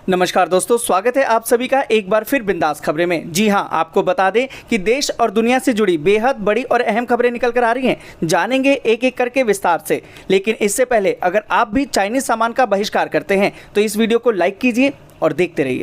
नमस्कार दोस्तों, स्वागत है आप सभी का एक बार फिर बिंदास खबरें में। जी हां, आपको बता दें कि देश और दुनिया से जुड़ी बेहद बड़ी और अहम खबरें निकल कर आ रही हैं। जानेंगे एक एक करके विस्तार से, लेकिन इससे पहले अगर आप भी चाइनीज सामान का बहिष्कार करते हैं तो इस वीडियो को लाइक कीजिए और देखते रहिए।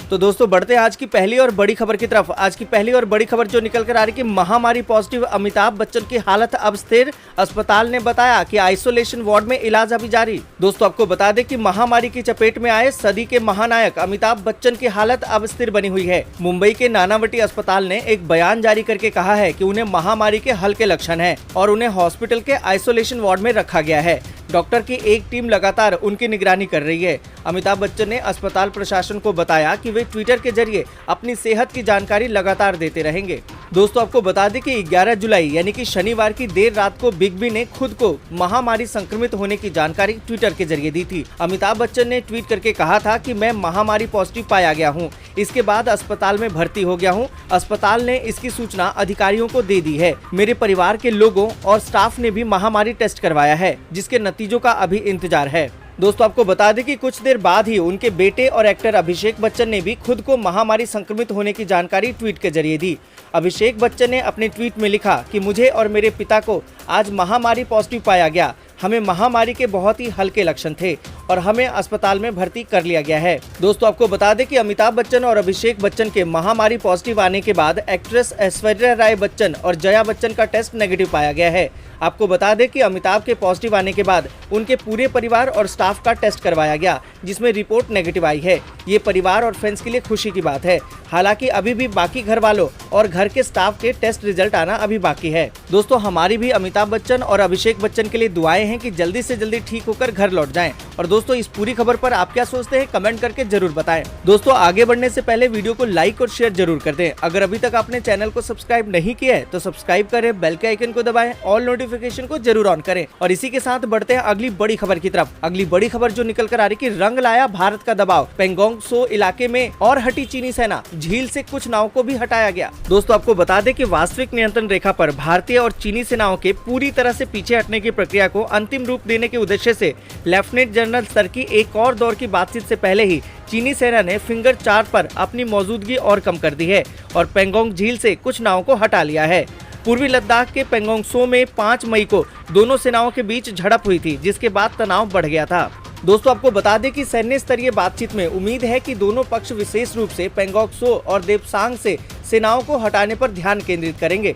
तो दोस्तों, बढ़ते हैं आज की पहली और बड़ी खबर की तरफ। आज की पहली और बड़ी खबर जो निकल कर आ रही है कि महामारी पॉजिटिव अमिताभ बच्चन की हालत अब स्थिर, अस्पताल ने बताया कि आइसोलेशन वार्ड में इलाज अभी जारी। दोस्तों, आपको बता दें कि महामारी की चपेट में आए सदी के महानायक अमिताभ बच्चन की हालत अब स्थिर बनी हुई है। मुंबई के नानावटी अस्पताल ने एक बयान जारी करके कहा है कि उन्हें महामारी के हल्के लक्षण हैं और उन्हें हॉस्पिटल के आइसोलेशन वार्ड में रखा गया है। डॉक्टर की एक टीम लगातार उनकी निगरानी कर रही है। अमिताभ बच्चन ने अस्पताल प्रशासन को बताया कि वे ट्विटर के जरिए अपनी सेहत की जानकारी लगातार देते रहेंगे। दोस्तों, आपको बता दें कि 11 जुलाई यानी कि शनिवार की देर रात को बिग बी ने खुद को महामारी संक्रमित होने की जानकारी ट्विटर के जरिए दी थी। अमिताभ बच्चन ने ट्वीट करके कहा था कि मैं महामारी पॉजिटिव पाया गया हूँ, इसके बाद अस्पताल में भर्ती हो गया हूँ। अस्पताल ने इसकी सूचना अधिकारियों को दे दी है। मेरे परिवार के लोगों और स्टाफ ने भी महामारी टेस्ट करवाया है, जिसके नतीजों का अभी इंतजार है। दोस्तों, आपको बता दें कि कुछ देर बाद ही उनके बेटे और एक्टर अभिषेक बच्चन ने भी खुद को महामारी संक्रमित होने की जानकारी ट्वीट के जरिए दी। अभिषेक बच्चन ने अपने ट्वीट में लिखा कि मुझे और मेरे पिता को आज महामारी पॉजिटिव पाया गया। हमें महामारी के बहुत ही हल्के लक्षण थे और हमें अस्पताल में भर्ती कर लिया गया है। दोस्तों, आपको बता दें कि अमिताभ बच्चन और अभिषेक बच्चन के महामारी पॉजिटिव आने के बाद एक्ट्रेस ऐश्वर्या राय बच्चन और जया बच्चन का टेस्ट नेगेटिव पाया गया है। आपको बता दें कि अमिताभ के पॉजिटिव आने के बाद उनके पूरे परिवार और स्टाफ का टेस्ट करवाया गया, जिसमें रिपोर्ट नेगेटिव आई है। ये परिवार और फैंस के लिए खुशी की बात है। हालांकि अभी भी बाकी घर वालों और घर के स्टाफ के टेस्ट रिजल्ट आना अभी बाकी है। दोस्तों, हमारी भी अमिताभ बच्चन और अभिषेक बच्चन के लिए दुआएं हैं कि जल्दी से जल्दी ठीक होकर घर लौट जाएं। और दोस्तों, इस पूरी खबर पर आप क्या सोचते हैं, कमेंट करके जरूर बताएं। दोस्तों, आगे बढ़ने से पहले वीडियो को लाइक और शेयर जरूर कर दें। अगर अभी तक आपने चैनल को सब्सक्राइब नहीं किया है तो सब्सक्राइब करें, बेल के आइकन को दबाएं, ऑल नोटिफिकेशन को जरूर ऑन करें। और इसी के साथ बढ़ते हैं अगली बड़ी खबर की तरफ। अगली बड़ी खबर जो निकल कर आ रही कि रंग लाया भारत का दबाव, पेंगोंग सो इलाके में और हटी चीनी सेना, झील से कुछ नावों को भी हटाया गया। दोस्तों, आपको बता दें कि वास्तविक नियंत्रण रेखा पर भारतीय और चीनी सेनाओं के पूरी तरह से पीछे हटने की प्रक्रिया को अंतिम रूप देने के उद्देश्य से लेफ्टिनेंट जनरल स्तर की एक और दौर की बातचीत से पहले ही चीनी सेना ने फिंगर 4 पर अपनी मौजूदगी और कम कर दी है और पेंगोंग झील से कुछ नावों को हटा लिया है। पूर्वी लद्दाख के पेंगोंग सो में 5 मई को दोनों सेनाओं के बीच झड़प हुई थी, जिसके बाद तनाव बढ़ गया था। दोस्तों, आपको बता दें कि सैन्य स्तरीय बातचीत में उम्मीद है कि दोनों पक्ष विशेष रूप से पेंगोंग सो और देपसांग से सेनाओं को हटाने पर ध्यान केंद्रित करेंगे।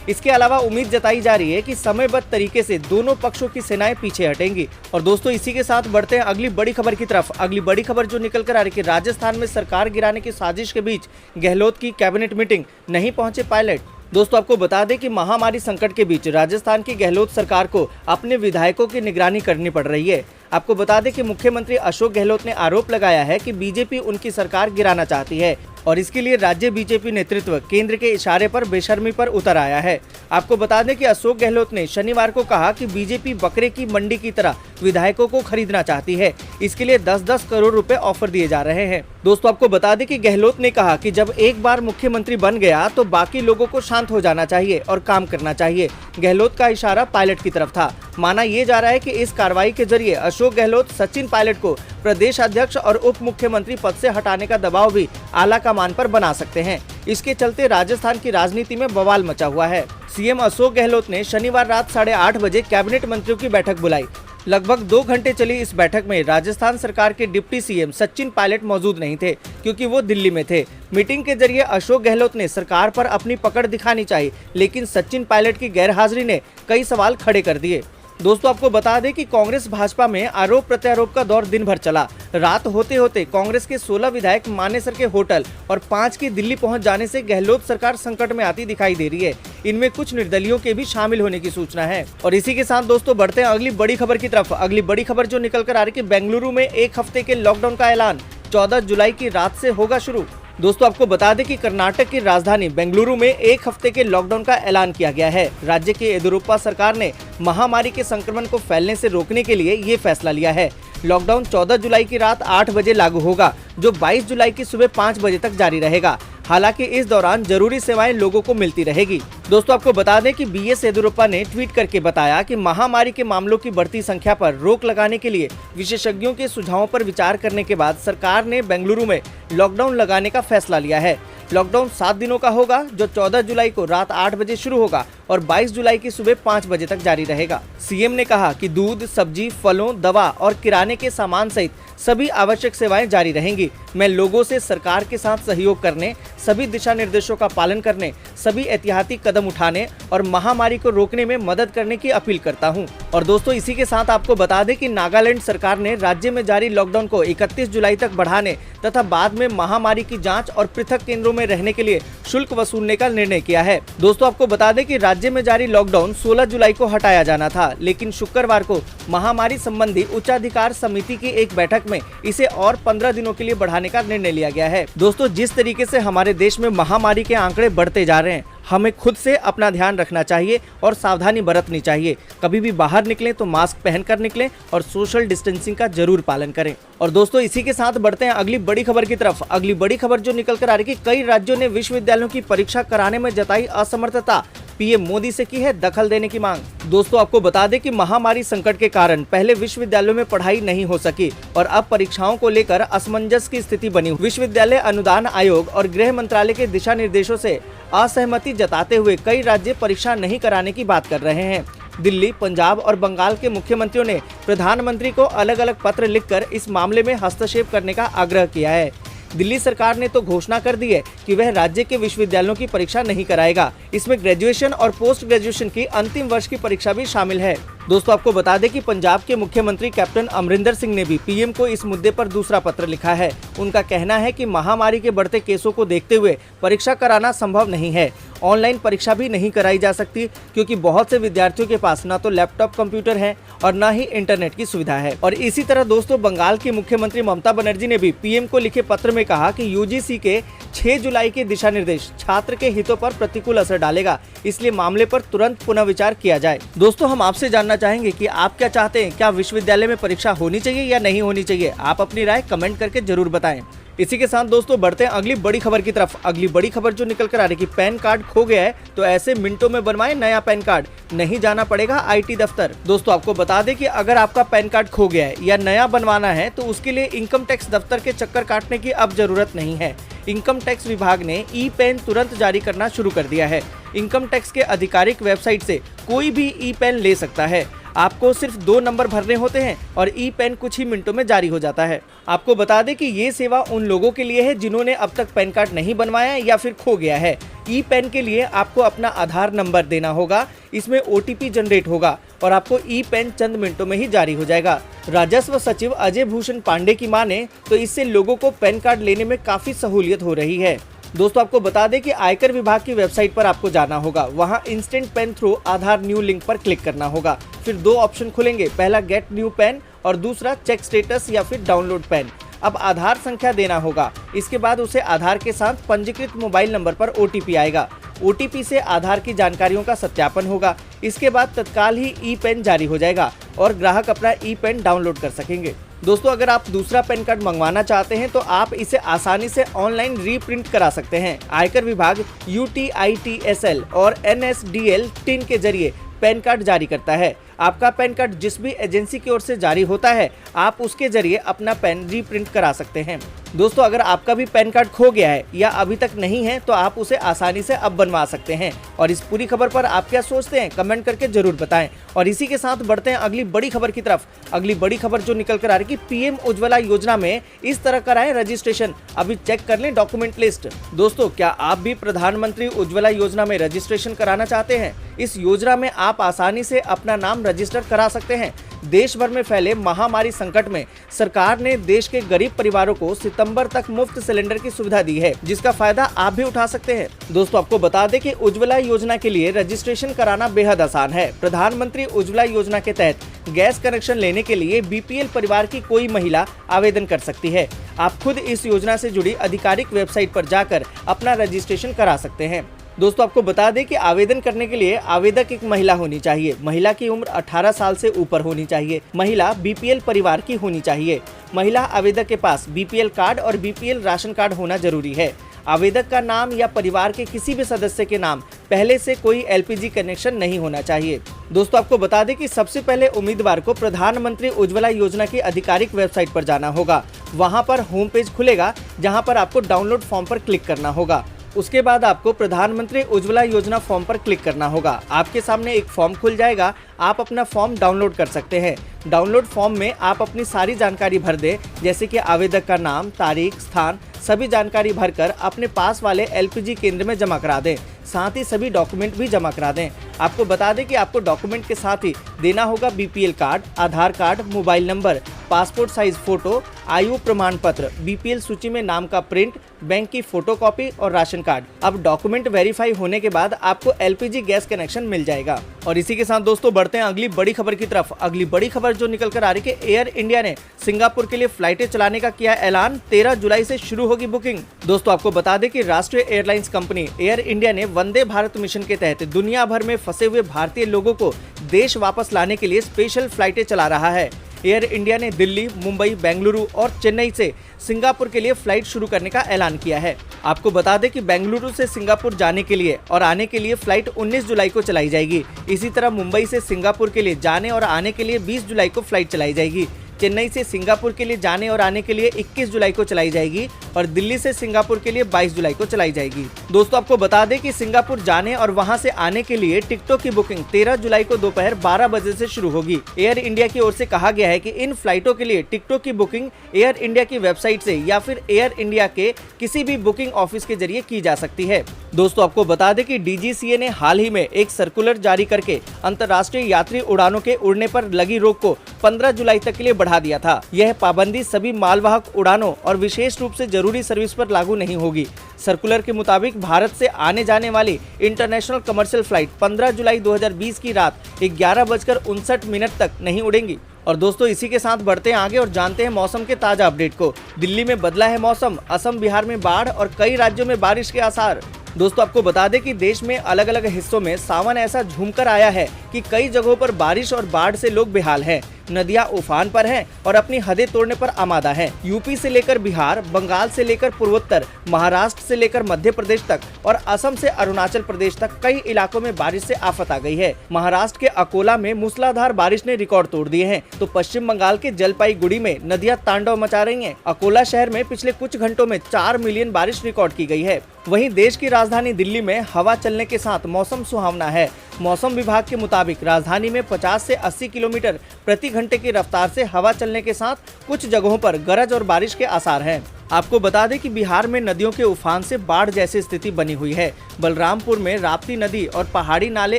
इसके अलावा उम्मीद जताई जा रही है कि समयबद्ध तरीके से दोनों पक्षों की सेनाएं पीछे हटेंगी। और दोस्तों, इसी के साथ बढ़ते हैं अगली बड़ी खबर की तरफ। अगली बड़ी खबर जो निकल कर आ रही है कि राजस्थान में सरकार गिराने की साजिश के बीच गहलोत की कैबिनेट मीटिंग, नहीं पहुंचे पायलट। दोस्तों, आपको बता दें कि महामारी संकट के बीच राजस्थान की गहलोत सरकार को अपने विधायकों की निगरानी करनी पड़ रही है। आपको बता दें कि मुख्यमंत्री अशोक गहलोत ने आरोप लगाया है कि बीजेपी उनकी सरकार गिराना चाहती है और इसके लिए राज्य बीजेपी नेतृत्व केंद्र के इशारे पर बेशर्मी पर उतर आया है। आपको बता दें कि अशोक गहलोत ने शनिवार को कहा कि बीजेपी बकरे की मंडी की तरह विधायकों को खरीदना चाहती है। इसके लिए 10-10 करोड़ रुपए ऑफर दिए जा रहे हैं। दोस्तों, आपको बता दें कि गहलोत ने कहा कि जब एक बार मुख्यमंत्री बन गया तो बाकी लोगों को शांत हो जाना चाहिए और काम करना चाहिए। गहलोत का इशारा पायलट की तरफ था। माना ये जा रहा है कि इस कार्रवाई के जरिए अशोक गहलोत सचिन पायलट को प्रदेश अध्यक्ष और उप मुख्यमंत्री पद से हटाने का दबाव भी आला कमान पर बना सकते हैं। इसके चलते राजस्थान की राजनीति में बवाल मचा हुआ है। सीएम अशोक गहलोत ने शनिवार रात 8:30 बजे कैबिनेट मंत्रियों की बैठक बुलाई। लगभग 2 घंटे चली इस बैठक में राजस्थान सरकार के डिप्टी सीएम सचिन पायलट मौजूद नहीं थे, क्योंकि वो दिल्ली में थे। मीटिंग के जरिए अशोक गहलोत ने सरकार पर अपनी पकड़ दिखानी चाहिए, लेकिन सचिन पायलट की गैरहाजिरी ने कई सवाल खड़े कर दिए। दोस्तों, आपको बता दें कि कांग्रेस भाजपा में आरोप प्रत्यारोप का दौर दिन भर चला। रात होते होते कांग्रेस के 16 विधायक मानेसर के होटल और 5 की दिल्ली पहुंच जाने से गहलोत सरकार संकट में आती दिखाई दे रही है। इनमें कुछ निर्दलियों के भी शामिल होने की सूचना है। और इसी के साथ दोस्तों, बढ़ते हैं अगली बड़ी खबर की तरफ। अगली बड़ी खबर जो निकल कर आ रही है कि बेंगलुरु में 1 हफ्ते के लॉकडाउन का ऐलान 14 जुलाई की रात से होगा शुरू। दोस्तों, आपको बता दें कि कर्नाटक की राजधानी बेंगलुरु में 1 हफ्ते के लॉकडाउन का ऐलान किया गया है। राज्य की येदियुरप्पा सरकार ने महामारी के संक्रमण को फैलने से रोकने के लिए ये फैसला लिया है। लॉकडाउन 14 जुलाई की रात 8 बजे लागू होगा, जो 22 जुलाई की सुबह 5 बजे तक जारी रहेगा। हालांकि इस दौरान जरूरी सेवाएं लोगों को मिलती रहेगी। दोस्तों आपको बता दें कि बीएस येदियुरप्पा ने ट्वीट करके बताया कि महामारी के मामलों की बढ़ती संख्या पर रोक लगाने के लिए विशेषज्ञों के सुझावों पर विचार करने के बाद सरकार ने बेंगलुरु में लॉकडाउन लगाने का फैसला लिया है। लॉकडाउन 7 दिनों का होगा, जो 14 जुलाई को रात 8 बजे शुरू होगा और 22 जुलाई की सुबह 5 बजे तक जारी रहेगा। सीएम ने कहा कि दूध, सब्जी, फलों, दवा और किराने के सामान सहित सभी आवश्यक सेवाएं जारी रहेंगी। मैं लोगों से सरकार के साथ सहयोग करने, सभी दिशा निर्देशों का पालन करने, सभी एहतियाती कदम उठाने और महामारी को रोकने में मदद करने की अपील करता हूं। और दोस्तों इसी के साथ आपको बता दें कि नागालैंड सरकार ने राज्य में जारी लॉकडाउन को 31 जुलाई तक बढ़ाने तथा बाद में महामारी की जांच और पृथक केंद्रों में रहने के लिए शुल्क वसूलने का निर्णय किया है। दोस्तों आपको बता दें कि राज्य में जारी लॉकडाउन 16 जुलाई को हटाया जाना था, लेकिन शुक्रवार को महामारी संबंधी उच्चाधिकार समिति की एक बैठक में इसे और 15 दिनों के लिए बढ़ाने का निर्णय लिया गया है। दोस्तों जिस तरीके से हमारे देश में महामारी के आंकड़े बढ़ते जा रहे हैं, हमें खुद से अपना ध्यान रखना चाहिए और सावधानी बरतनी चाहिए। कभी भी बाहर निकलें तो मास्क पहनकर निकलें और सोशल डिस्टेंसिंग का जरूर पालन करें। और दोस्तों इसी के साथ बढ़ते हैं अगली बड़ी खबर की तरफ। अगली बड़ी खबर जो निकल कर आ रही है कि कई राज्यों ने विश्वविद्यालयों की परीक्षा कराने में जताई असमर्थता, पीएम मोदी से की है दखल देने की मांग। दोस्तों आपको बता दें कि महामारी संकट के कारण पहले विश्वविद्यालयों में पढ़ाई नहीं हो सकी और अब परीक्षाओं को लेकर असमंजस की स्थिति बनी। विश्वविद्यालय अनुदान आयोग और गृह मंत्रालय के दिशा निर्देशों से असहमति जताते हुए कई राज्य परीक्षा नहीं कराने की बात कर रहे हैं। दिल्ली, पंजाब और बंगाल के मुख्यमंत्रियों ने प्रधानमंत्री को अलग अलग पत्र लिखकर इस मामले में हस्तक्षेप करने का आग्रह किया है। दिल्ली सरकार ने तो घोषणा कर दी है कि वह राज्य के विश्वविद्यालयों की परीक्षा नहीं कराएगा। इसमें ग्रेजुएशन और पोस्ट ग्रेजुएशन की अंतिम वर्ष की परीक्षा भी शामिल है। दोस्तों आपको बता दें कि पंजाब के मुख्यमंत्री कैप्टन अमरिंदर सिंह ने भी पीएम को इस मुद्दे पर दूसरा पत्र लिखा है। उनका कहना है कि महामारी के बढ़ते केसों को देखते हुए परीक्षा कराना संभव नहीं है। ऑनलाइन परीक्षा भी नहीं कराई जा सकती क्योंकि बहुत से विद्यार्थियों के पास न तो लैपटॉप कंप्यूटर है और न ही इंटरनेट की सुविधा है। और इसी तरह दोस्तों बंगाल की मुख्यमंत्री ममता बनर्जी ने भी पीएम को लिखे पत्र में कहा कि यूजीसी के 6 जुलाई के दिशा निर्देश छात्र के हितों पर प्रतिकूल असर डालेगा, इसलिए मामले पर तुरंत पुनः विचार किया जाए। दोस्तों हम आपसे जानना चाहेंगे कि आप क्या चाहते हैं, क्या विश्वविद्यालय में परीक्षा होनी चाहिए या नहीं होनी चाहिए? आप अपनी राय कमेंट करके जरूर बताएं। इसी के साथ दोस्तों बढ़ते हैं अगली बड़ी खबर की तरफ। अगली बड़ी खबर जो निकल कर आ रही है कि पैन कार्ड खो गया है तो ऐसे मिनटों में बनवाएं नया पैन कार्ड, नहीं जाना पड़ेगा आईटी दफ्तर। दोस्तों आपको बता दें कि अगर आपका पैन कार्ड खो गया है या नया बनवाना है तो उसके लिए इनकम टैक्स दफ्तर के चक्कर काटने की अब जरूरत नहीं है। इनकम टैक्स विभाग ने ई पैन तुरंत जारी करना शुरू कर दिया है। इनकम टैक्स के आधिकारिक वेबसाइट से कोई भी ई पैन ले सकता है। आपको सिर्फ 2 नंबर भरने होते हैं और ई पैन कुछ ही मिनटों में जारी हो जाता है। आपको बता दें कि ये सेवा उन लोगों के लिए है जिन्होंने अब तक पैन कार्ड नहीं बनवाया या फिर खो गया है। ई पैन के लिए आपको अपना आधार नंबर देना होगा, इसमें ओटीपी जनरेट होगा और आपको ई पैन चंद मिनटों में ही जारी हो जाएगा। राजस्व सचिव अजय भूषण पांडे की माने तो इससे लोगों को पैन कार्ड लेने में काफी सहूलियत हो रही है। दोस्तों आपको बता दें कि आयकर विभाग की वेबसाइट पर आपको जाना होगा, वहां इंस्टेंट पैन थ्रू आधार न्यू लिंक पर क्लिक करना होगा। फिर 2 ऑप्शन खुलेंगे, पहला गेट न्यू पैन और दूसरा चेक स्टेटस या फिर डाउनलोड पैन। अब आधार संख्या देना होगा, इसके बाद उसे आधार के साथ पंजीकृत मोबाइल नंबर पर ओटीपी आएगा। ओटीपी से आधार की जानकारियों का सत्यापन होगा। इसके बाद तत्काल ही ई पैन जारी हो जाएगा और ग्राहक अपना ई पैन डाउनलोड कर सकेंगे। दोस्तों अगर आप दूसरा पैन कार्ड मंगवाना चाहते हैं तो आप इसे आसानी से ऑनलाइन रीप्रिंट करा सकते हैं। आयकर विभाग UTITSL और NSDL टिन के जरिए पैन कार्ड जारी करता है। आपका पैन कार्ड जिस भी एजेंसी की ओर से जारी होता है, आप उसके जरिए अपना पैन रीप्रिंट करा सकते हैं। दोस्तों अगर आपका भी पैन कार्ड खो गया है या अभी तक नहीं है तो आप उसे आसानी से अब बनवा सकते हैं। और इस पूरी खबर पर आप क्या सोचते हैं, कमेंट करके जरूर बताएं। और इसी के साथ बढ़ते हैं अगली बड़ी खबर की तरफ। अगली बड़ी खबर जो निकल कर आ रही है कि पीएम उज्ज्वला योजना में इस तरह कराएं रजिस्ट्रेशन, अभी चेक कर लें डॉक्यूमेंट लिस्ट। दोस्तों क्या आप भी प्रधानमंत्री उज्ज्वला योजना में रजिस्ट्रेशन कराना चाहते हैं? इस योजना में आप आसानी से अपना नाम रजिस्टर करा सकते हैं। देश भर में फैले महामारी संकट में सरकार ने देश के गरीब परिवारों को सितंबर तक मुफ्त सिलेंडर की सुविधा दी है, जिसका फायदा आप भी उठा सकते हैं। दोस्तों आपको बता दें कि उज्ज्वला योजना के लिए रजिस्ट्रेशन कराना बेहद आसान है। प्रधानमंत्री उज्ज्वला योजना के तहत गैस कनेक्शन लेने के लिए बीपीएल परिवार की कोई महिला आवेदन कर सकती है। आप खुद इस योजना से जुड़ी आधिकारिक वेबसाइट पर जाकर अपना रजिस्ट्रेशन करा सकते हैं। दोस्तों आपको बता दें कि आवेदन करने के लिए आवेदक एक महिला होनी चाहिए। महिला की उम्र 18 साल से ऊपर होनी चाहिए। महिला बीपीएल परिवार की होनी चाहिए। महिला आवेदक के पास बीपीएल कार्ड और बीपीएल राशन कार्ड होना जरूरी है। आवेदक का नाम या परिवार के किसी भी सदस्य के नाम पहले से कोई एलपीजी कनेक्शन नहीं होना चाहिए। दोस्तों आपको बता दें कि सबसे पहले उम्मीदवार को प्रधानमंत्री उज्ज्वला योजना की आधिकारिक वेबसाइट पर जाना होगा। वहां पर होम पेज खुलेगा जहां पर आपको डाउनलोड फॉर्म पर क्लिक करना होगा। उसके बाद आपको प्रधानमंत्री उज्ज्वला योजना फॉर्म पर क्लिक करना होगा। आपके सामने एक फॉर्म खुल जाएगा, आप अपना फॉर्म डाउनलोड कर सकते हैं। डाउनलोड फॉर्म में आप अपनी सारी जानकारी भर दें, जैसे कि आवेदक का नाम, तारीख, स्थान, सभी जानकारी भरकर अपने पास वाले एलपीजी केंद्र में जमा करा दें। साथ ही सभी डॉक्यूमेंट भी जमा करा दें। आपको बता दें कि आपको डॉक्यूमेंट के साथ ही देना होगा BPL card, Aadhaar card, mobile number, passport size photo, आयु प्रमाण पत्र, बीपीएल सूची में नाम का प्रिंट, बैंक की फोटोकॉपी और राशन कार्ड। अब डॉक्यूमेंट वेरीफाई होने के बाद आपको एलपीजी गैस कनेक्शन मिल जाएगा। और इसी के साथ दोस्तों बढ़ते हैं अगली बड़ी खबर की तरफ। अगली बड़ी खबर जो निकल कर आ रही है, एयर इंडिया ने सिंगापुर के लिए फ्लाइटें चलाने का किया ऐलान। 13 जुलाई से शुरू होगी बुकिंग। दोस्तों आपको बता दें कि राष्ट्रीय एयरलाइंस कंपनी एयर इंडिया ने वंदे भारत मिशन के तहत दुनिया भर में फंसे हुए भारतीय लोगों को देश वापस लाने के लिए स्पेशल फ्लाइटें चला रहा है। एयर इंडिया ने दिल्ली, मुंबई, बेंगलुरु और चेन्नई से सिंगापुर के लिए फ्लाइट शुरू करने का ऐलान किया है। आपको बता दें कि बेंगलुरु से सिंगापुर जाने के लिए और आने के लिए फ्लाइट 19 जुलाई को चलाई जाएगी। इसी तरह मुंबई से सिंगापुर के लिए जाने और आने के लिए 20 जुलाई को फ्लाइट चलाई जाएगी। चेन्नई से सिंगापुर के लिए जाने और आने के लिए 21 जुलाई को चलाई जाएगी और दिल्ली से सिंगापुर के लिए 22 जुलाई को चलाई जाएगी। दोस्तों आपको बता दें कि सिंगापुर जाने और वहां से आने के लिए टिकटों की बुकिंग 13 जुलाई को दोपहर 12 बजे से शुरू होगी। एयर इंडिया की ओर से कहा गया है कि इन फ्लाइटों के लिए टिकटों की बुकिंग एयर इंडिया की वेबसाइट से या फिर एयर इंडिया के किसी भी बुकिंग ऑफिस के जरिए की जा सकती है। दोस्तों आपको बता दें कि डीजीसीए ने हाल ही में एक सर्कुलर जारी करके अंतर्राष्ट्रीय यात्री उड़ानों के उड़ने पर लगी रोक को 15 जुलाई तक के लिए बढ़ा दिया था। यह पाबंदी सभी मालवाहक उड़ानों और विशेष रूप से जरूरी सर्विस पर लागू नहीं होगी। सर्कुलर के मुताबिक भारत से आने जाने वाली इंटरनेशनल कमर्शियल फ्लाइट 15 जुलाई 2020 की रात 11:59 तक नहीं उड़ेंगी। और दोस्तों इसी के साथ बढ़ते हैं आगे और जानते हैं मौसम के ताजा अपडेट को। दिल्ली में बदला है मौसम, असम बिहार में बाढ़ और कई राज्यों में बारिश के आसार। दोस्तों आपको बता दें कि देश में अलग अलग हिस्सों में सावन ऐसा झूमकर आया है कि कई जगहों पर बारिश और बाढ़ से लोग बेहाल हैं। नदियां उफान पर हैं और अपनी हदें तोड़ने पर आमादा हैं। यूपी से लेकर बिहार, बंगाल से लेकर पूर्वोत्तर, महाराष्ट्र से लेकर मध्य प्रदेश तक और असम से अरुणाचल प्रदेश तक कई इलाकों में बारिश से आफत आ गई है। महाराष्ट्र के अकोला में मूसलाधार बारिश ने रिकॉर्ड तोड़ दिए हैं, तो पश्चिम बंगाल के जलपाईगुड़ी में नदियां तांडव मचा रही हैं। अकोला शहर में पिछले कुछ घंटों में 4 मिलियन बारिश रिकॉर्ड की गई है। वहीं देश की राजधानी दिल्ली में हवा चलने के साथ मौसम सुहावना है। मौसम विभाग के मुताबिक राजधानी में 50 से 80 किलोमीटर प्रति घंटे की रफ्तार से हवा चलने के साथ कुछ जगहों पर गरज और बारिश के आसार हैं। आपको बता दें कि बिहार में नदियों के उफान से बाढ़ जैसी स्थिति बनी हुई है। बलरामपुर में राप्ती नदी और पहाड़ी नाले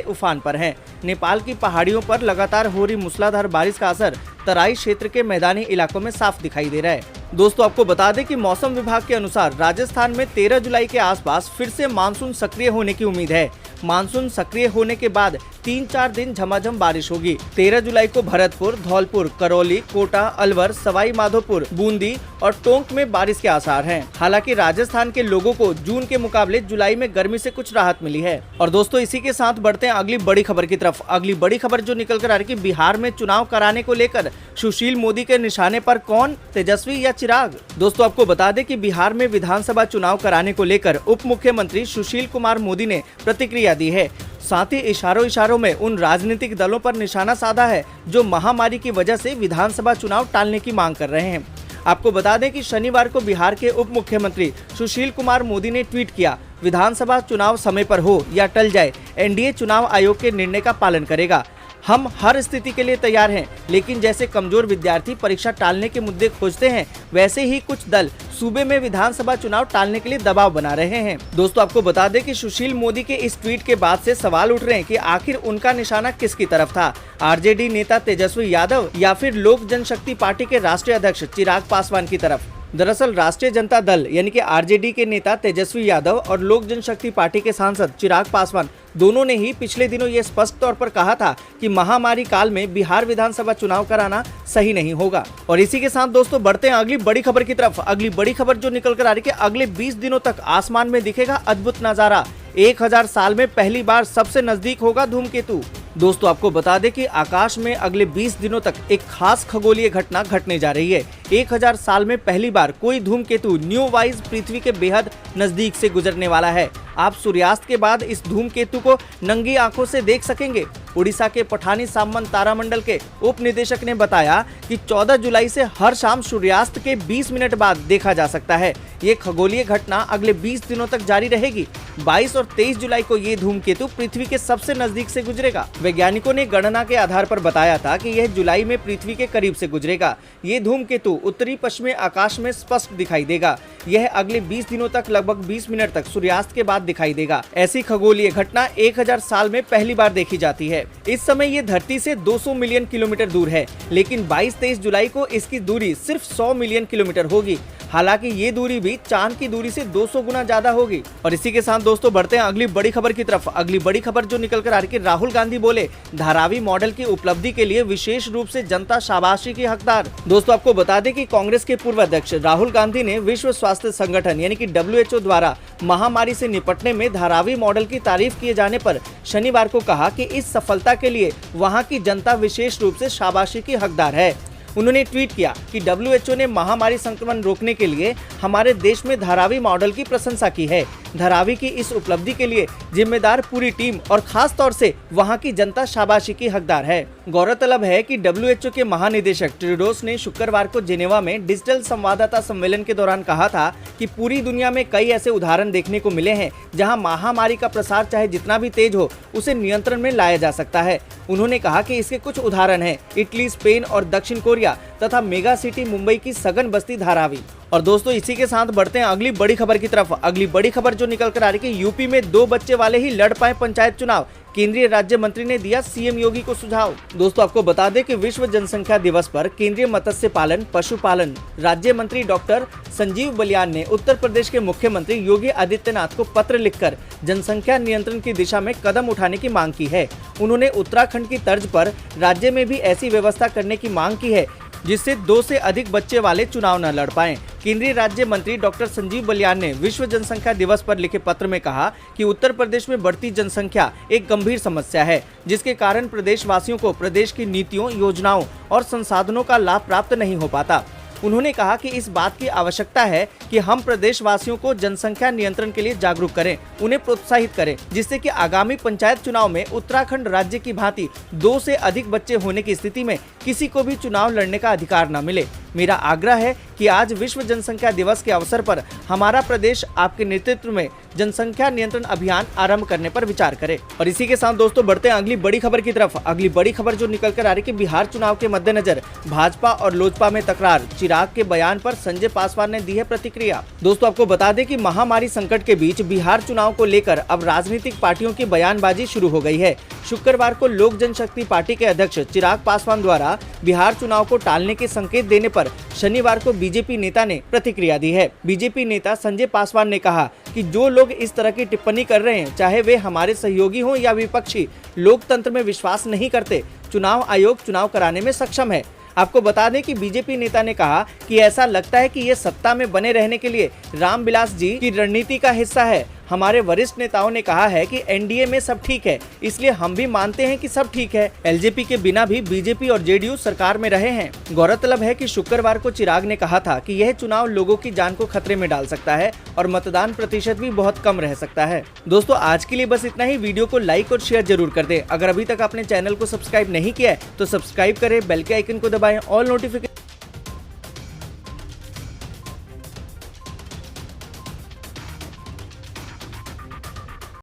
उफान पर हैं। नेपाल की पहाड़ियों पर लगातार हो रही मूसलाधार बारिश का असर तराई क्षेत्र के मैदानी इलाकों में साफ दिखाई दे रहा है। दोस्तों आपको बता दें कि मौसम विभाग के अनुसार राजस्थान में 13 जुलाई के आसपास फिर से मानसून सक्रिय होने की उम्मीद है। मानसून सक्रिय होने के बाद 3-4 दिन झमाझम बारिश होगी। 13 जुलाई को भरतपुर, धौलपुर, करौली, कोटा, अलवर, सवाई माधोपुर, बूंदी और टोंक में बारिश के आसार हैं। हालांकि राजस्थान के लोगों को जून के मुकाबले जुलाई में गर्मी से कुछ राहत मिली है। और दोस्तों इसी के साथ बढ़ते हैं अगली बड़ी खबर की तरफ। अगली बड़ी खबर जो निकल कर आ रही है, बिहार में चुनाव कराने को लेकर सुशील मोदी के निशाने पर कौन, तेजस्वी या चिराग। दोस्तों आपको बता दें कि बिहार में विधानसभा चुनाव कराने को लेकर उप मुख्यमंत्री सुशील कुमार मोदी ने प्रतिक्रिया दी है। साथ ही इशारों में उन राजनीतिक दलों पर निशाना साधा है जो महामारी की वजह से विधानसभा चुनाव टालने की मांग कर रहे हैं। आपको बता दें कि शनिवार को बिहार के उप मुख्यमंत्री सुशील कुमार मोदी ने ट्वीट किया, विधानसभा चुनाव समय पर हो या टल जाए, एनडीए चुनाव आयोग के निर्णय का पालन करेगा। हम हर स्थिति के लिए तैयार हैं, लेकिन जैसे कमजोर विद्यार्थी परीक्षा टालने के मुद्दे खोजते हैं, वैसे ही कुछ दल सूबे में विधानसभा चुनाव टालने के लिए दबाव बना रहे हैं। दोस्तों आपको बता दें कि सुशील मोदी के इस ट्वीट के बाद से सवाल उठ रहे हैं कि आखिर उनका निशाना किसकी तरफ था, आरजेडी नेता तेजस्वी यादव या फिर लोक जनशक्ति पार्टी के राष्ट्रीय अध्यक्ष चिराग पासवान की तरफ। दरअसल राष्ट्रीय जनता दल यानी कि आरजेडी के नेता तेजस्वी यादव और लोक जनशक्ति पार्टी के सांसद चिराग पासवान दोनों ने ही पिछले दिनों ये स्पष्ट तौर पर कहा था कि महामारी काल में बिहार विधानसभा चुनाव कराना सही नहीं होगा। और इसी के साथ दोस्तों बढ़ते हैं अगली बड़ी खबर की तरफ। अगली बड़ी खबर जो निकल कर आ रही है, अगले 20 दिनों तक आसमान में दिखेगा अद्भुत नजारा। 1000 साल में पहली बार सबसे नजदीक होगा धूमकेतु। दोस्तों आपको बता दें कि आकाश में अगले 20 दिनों तक एक खास खगोलीय घटना घटने जा रही है। 1000 साल में पहली बार कोई धूमकेतु न्यू वाइज पृथ्वी के बेहद नजदीक से गुजरने वाला है। आप सूर्यास्त के बाद इस धूमकेतु को नंगी आंखों से देख सकेंगे। उड़ीसा के पठानी सामंत तारामंडल के उप निदेशक ने बताया कि 14 जुलाई से हर शाम सूर्यास्त के 20 मिनट बाद देखा जा सकता है। ये खगोलीय घटना अगले 20 दिनों तक जारी रहेगी। 22 और 23 जुलाई को ये धूमकेतु पृथ्वी के सबसे नजदीक से गुजरेगा। वैज्ञानिकों ने गणना के आधार पर बताया था कि यह जुलाई में पृथ्वी के करीब से गुजरेगा। ये धूमकेतु उत्तरी पश्चिमी आकाश में स्पष्ट दिखाई देगा। यह अगले 20 दिनों तक लगभग 20 मिनट तक सूर्यास्त के बाद दिखाई देगा। ऐसी खगोलीय घटना 1000 साल में पहली बार देखी जाती है। इस समय ये धरती से 200 मिलियन किलोमीटर दूर है, लेकिन 22-23 जुलाई को इसकी दूरी सिर्फ 100 मिलियन किलोमीटर होगी। हालांकि ये दूरी भी चांद की दूरी से 200 गुना ज्यादा होगी। और इसी के साथ दोस्तों बढ़ते हैं अगली बड़ी खबर की तरफ। अगली बड़ी खबर जो निकल कर आ रही है, राहुल गांधी बोले धारावी मॉडल की उपलब्धि के लिए विशेष रूप से जनता शाबाशी की हकदार। दोस्तों आपको बता दें कि कांग्रेस के पूर्व अध्यक्ष राहुल गांधी ने विश्व स्वास्थ्य संगठन यानी कि WHO द्वारा महामारी से निपटने में धारावी मॉडल की तारीफ किए जाने पर शनिवार को कहा कि इस सफलता के लिए वहां की जनता विशेष रूप से शाबाशी की हकदार है। उन्होंने ट्वीट किया कि WHO ने महामारी संक्रमण रोकने के लिए हमारे देश में धारावी मॉडल की प्रशंसा की है। धारावी की इस उपलब्धि के लिए जिम्मेदार पूरी टीम और खास तौर से वहां की जनता शाबाशी की हकदार है। गौरतलब है कि WHO के महानिदेशक टेड्रोस ने शुक्रवार को जेनेवा में डिजिटल संवाददाता सम्मेलन के दौरान कहा था कि पूरी दुनिया में कई ऐसे उदाहरण देखने को मिले हैं जहां महामारी का प्रसार चाहे जितना भी तेज हो उसे नियंत्रण में लाया जा सकता है। उन्होंने कहा कि इसके कुछ उदाहरण हैं इटली, स्पेन और दक्षिण कोरिया तथा मेगा सिटी मुंबई की सघन बस्ती धारावी। और दोस्तों इसी के साथ बढ़ते हैं अगली बड़ी खबर की तरफ। अगली बड़ी खबर जो निकल कर आ रही है कि यूपी में 2 बच्चे वाले ही लड़ पाए पंचायत चुनाव। केंद्रीय राज्य मंत्री ने दिया सीएम योगी को सुझाव। दोस्तों आपको बता दें कि विश्व जनसंख्या दिवस पर केंद्रीय मत्स्य पालन पशुपालन राज्य मंत्री डॉक्टर संजीव बलियान ने उत्तर प्रदेश के मुख्यमंत्री योगी आदित्यनाथ को पत्र लिखकर जनसंख्या नियंत्रण की दिशा में कदम उठाने की मांग की है। उन्होंने उत्तराखंड की तर्ज पर राज्य में भी ऐसी व्यवस्था करने की मांग की है जिससे 2 से अधिक बच्चे वाले चुनाव न लड़ पाएं। केंद्रीय राज्य मंत्री डॉक्टर संजीव बलियान ने विश्व जनसंख्या दिवस पर लिखे पत्र में कहा कि उत्तर प्रदेश में बढ़ती जनसंख्या एक गंभीर समस्या है, जिसके कारण प्रदेश वासियों को प्रदेश की नीतियों, योजनाओं और संसाधनों का लाभ प्राप्त नहीं हो पाता। उन्होंने कहा कि इस बात की आवश्यकता है कि हम प्रदेश वासियों को जनसंख्या नियंत्रण के लिए जागरूक करें, उन्हें प्रोत्साहित करें, जिससे कि आगामी पंचायत चुनाव में उत्तराखंड राज्य की भांति 2 से अधिक बच्चे होने की स्थिति में किसी को भी चुनाव लड़ने का अधिकार न मिले। मेरा आग्रह है कि आज विश्व जनसंख्या दिवस के अवसर पर हमारा प्रदेश आपके नेतृत्व में जनसंख्या नियंत्रण अभियान आरंभ करने पर विचार करे। और इसी के साथ दोस्तों बढ़ते हैं अगली बड़ी खबर की तरफ। अगली बड़ी खबर जो निकल कर आ रही है कि बिहार चुनाव के मद्देनजर भाजपा और लोजपा में तकरार। चिराग के बयान पर संजय पासवान ने दी है प्रतिक्रिया। दोस्तों आपको बता दें कि महामारी संकट के बीच बिहार चुनाव को लेकर अब राजनीतिक पार्टियों की बयानबाजी शुरू हो गई है। शुक्रवार को लोक जनशक्ति पार्टी के अध्यक्ष चिराग पासवान द्वारा बिहार चुनाव को टालने के संकेत देने पर शनिवार को बीजेपी नेता ने प्रतिक्रिया दी है। बीजेपी नेता संजय पासवान ने कहा कि जो लोग इस तरह की टिप्पणी कर रहे हैं, चाहे वे हमारे सहयोगी हों या विपक्षी, लोकतंत्र में विश्वास नहीं करते। चुनाव आयोग चुनाव कराने में सक्षम है। आपको बता दें कि बीजेपी नेता ने कहा कि ऐसा लगता है कि ये सत्ता में बने रहने के लिए रामविलास जी की रणनीति का हिस्सा है। हमारे वरिष्ठ नेताओं ने कहा है कि एनडीए में सब ठीक है, इसलिए हम भी मानते हैं कि सब ठीक है। एलजेपी के बिना भी बीजेपी और जेडीयू सरकार में रहे हैं। गौरतलब है कि शुक्रवार को चिराग ने कहा था कि यह चुनाव लोगों की जान को खतरे में डाल सकता है और मतदान प्रतिशत भी बहुत कम रह सकता है। दोस्तों आज के लिए बस इतना ही। वीडियो को लाइक और शेयर जरूर कर दे। अगर अभी तक आपने चैनल को सब्सक्राइब नहीं किया है तो सब्सक्राइब करें, बेल के आइकन को दबाएं, ऑल नोटिफिकेशन